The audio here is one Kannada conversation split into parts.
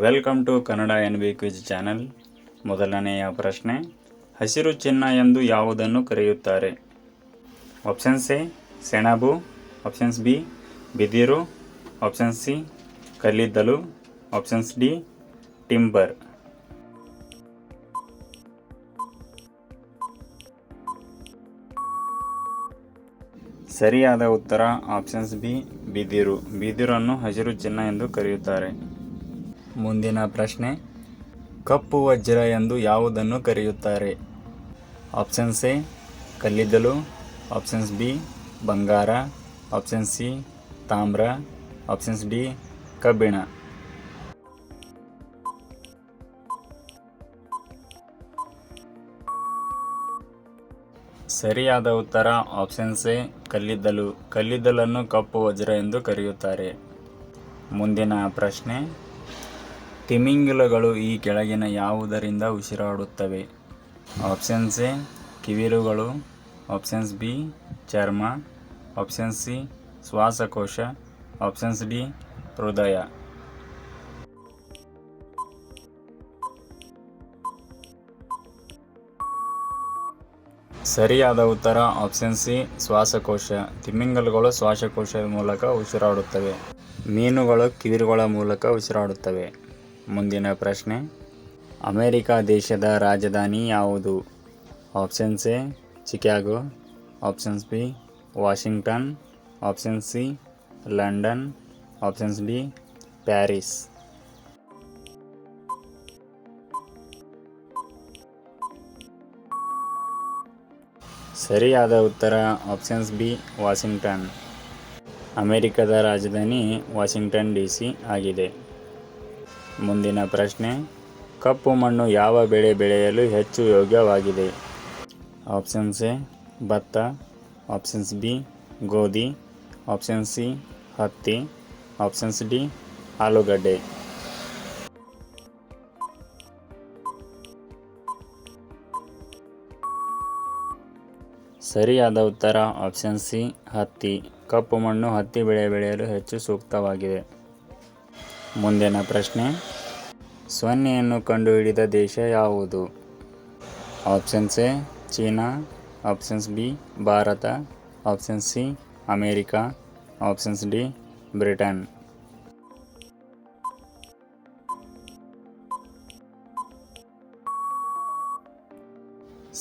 Welcome to Kannada NB quiz channel. ಮೊದಲನೆಯ ಪ್ರಶ್ನೆ, ಹಸಿರು ಚಿನ್ನ ಎಂದು ಯಾವುದನ್ನು ಕರೆಯುತ್ತಾರೆ? ಆಪ್ಷನ್ಸ್ ಎ ಸೆಣಬು, ಆಪ್ಷನ್ಸ್ ಬಿ ಬಿದಿರು, ಆಪ್ಷನ್ಸ್ ಸಿ ಕಲ್ಲಿದ್ದಲು, ಆಪ್ಷನ್ಸ್ ಡಿ ಟಿಂಬರ್. ಸರಿಯಾದ ಉತ್ತರ ಆಪ್ಷನ್ಸ್ ಬಿ ಬಿದಿರು. ಬಿದಿರನ್ನು ಹಸಿರು ಚಿನ್ನ ಎಂದು ಕರೆಯುತ್ತಾರೆ. ಮುಂದಿನ ಪ್ರಶ್ನೆ, ಕಪ್ಪು ವಜ್ರ ಎಂದು ಯಾವುದನ್ನು ಕರೆಯುತ್ತಾರೆ? ಆಪ್ಷನ್ಸ್ ಎ ಕಲ್ಲಿದ್ದಲು, ಆಪ್ಷನ್ಸ್ ಬಿ ಬಂಗಾರ, ಆಪ್ಷನ್ಸ್ ಸಿ ತಾಮ್ರ, ಆಪ್ಷನ್ಸ್ ಡಿ ಕಬ್ಬಿಣ. ಸರಿಯಾದ ಉತ್ತರ ಆಪ್ಷನ್ಸ್ ಎ ಕಲ್ಲಿದ್ದಲು. ಕಲ್ಲಿದ್ದಲನ್ನು ಕಪ್ಪು ವಜ್ರ ಎಂದು ಕರೆಯುತ್ತಾರೆ. ಮುಂದಿನ ಪ್ರಶ್ನೆ, ತಿಮಿಂಗಿಲಗಳು ಈ ಕೆಳಗಿನ ಯಾವುದರಿಂದ ಉಸಿರಾಡುತ್ತವೆ? ಆಪ್ಷನ್ಸ್ ಎ ಕಿವಿರುಗಳು, ಆಪ್ಷನ್ಸ್ ಬಿ ಚರ್ಮ, ಆಪ್ಷನ್ಸ್ ಸಿ ಶ್ವಾಸಕೋಶ, ಆಪ್ಷನ್ಸ್ ಡಿ ಹೃದಯ. ಸರಿಯಾದ ಉತ್ತರ ಆಪ್ಷನ್ ಸಿ ಶ್ವಾಸಕೋಶ. ತಿಮಿಂಗಲಗಳು ಶ್ವಾಸಕೋಶದ ಮೂಲಕ ಉಸಿರಾಡುತ್ತವೆ. ಮೀನುಗಳು ಕಿವಿರುಗಳ ಮೂಲಕ ಉಸಿರಾಡುತ್ತವೆ. ಮುಂದಿನ ಪ್ರಶ್ನೆ, ಅಮೆರಿಕ ದೇಶದ ರಾಜಧಾನಿ ಯಾವುದು? Options A Chicago, options B Washington, options C London, options D Paris. ಸರಿಯಾದ ಉತ್ತರ ಆಪ್ಷನ್ಸ್ ಬಿ ವಾಷಿಂಗ್ಟನ್. ಅಮೆರಿಕದ ರಾಜಧಾನಿ ವಾಷಿಂಗ್ಟನ್ DC ಆಗಿದೆ. ಮುಂದಿನ ಪ್ರಶ್ನೆ, ಕಪ್ಪು ಮಣ್ಣು ಯಾವ ಬೆಳೆ ಬೆಳೆಯಲು ಹೆಚ್ಚು ಯೋಗ್ಯವಾಗಿದೆ? ಆಪ್ಷನ್ಸ್ ಎ ಭತ್ತ, ಆಪ್ಷನ್ಸ್ ಬಿ ಗೋಧಿ, ಆಪ್ಷನ್ಸ್ ಸಿ ಹತ್ತಿ, ಆಪ್ಷನ್ಸ್ ಡಿ ಆಲೂಗಡ್ಡೆ. ಸರಿಯಾದ ಉತ್ತರ ಆಪ್ಷನ್ ಸಿ ಹತ್ತಿ. ಕಪ್ಪು ಮಣ್ಣು ಹತ್ತಿ ಬೆಳೆ ಬೆಳೆಯಲು ಹೆಚ್ಚು ಸೂಕ್ತವಾಗಿದೆ. ಮುಂದಿನ ಪ್ರಶ್ನೆ, ಸೊನ್ನೆಯನ್ನು ಕಂಡುಹಿಡಿದ ದೇಶ ಯಾವುದು? Options A China, options B Bharat, options C America, options D Britain.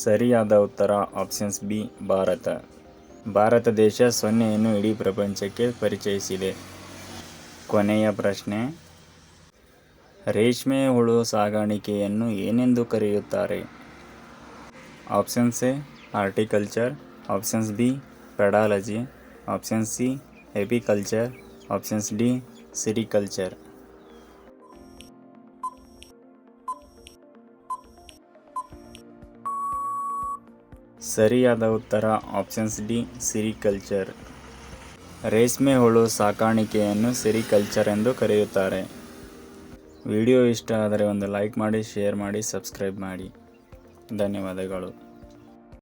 ಸರಿಯಾದ ಉತ್ತರ ಆಪ್ಷನ್ಸ್ ಬಿ ಭಾರತ. ಭಾರತ ದೇಶ ಸೊನ್ನೆಯನ್ನು ಇಡೀ ಪ್ರಪಂಚಕ್ಕೆ ಪರಿಚಯಿಸಿದೆ. ಕೊನೆಯ ಪ್ರಶ್ನೆ, ರೇಷ್ಮೆ ಹುಳು ಸಾಗಾಣಿಕೆಯನ್ನು ಏನೆಂದು ಕರೆಯುತ್ತಾರೆ? Options A horticulture, options B pedology, options C apiculture, options D sericulture. ಸರಿಯಾದ ಉತ್ತರ ಆಪ್ಷನ್ಸ್ ಡಿ ಸಿರಿಕಲ್ಚರ್. ರೇಷ್ಮೆ ಹುಳು ಸಾಕಾಣಿಕೆಯನ್ನು ಸಿರಿಕಲ್ಚರ್ ಎಂದು ಕರೆಯುತ್ತಾರೆ. ವಿಡಿಯೋ ಇಷ್ಟ ಆದರೆ ಒಂದು ಲೈಕ್ ಮಾಡಿ, ಶೇರ್ ಮಾಡಿ, ಸಬ್ಸ್ಕ್ರೈಬ್ ಮಾಡಿ. ಧನ್ಯವಾದಗಳು.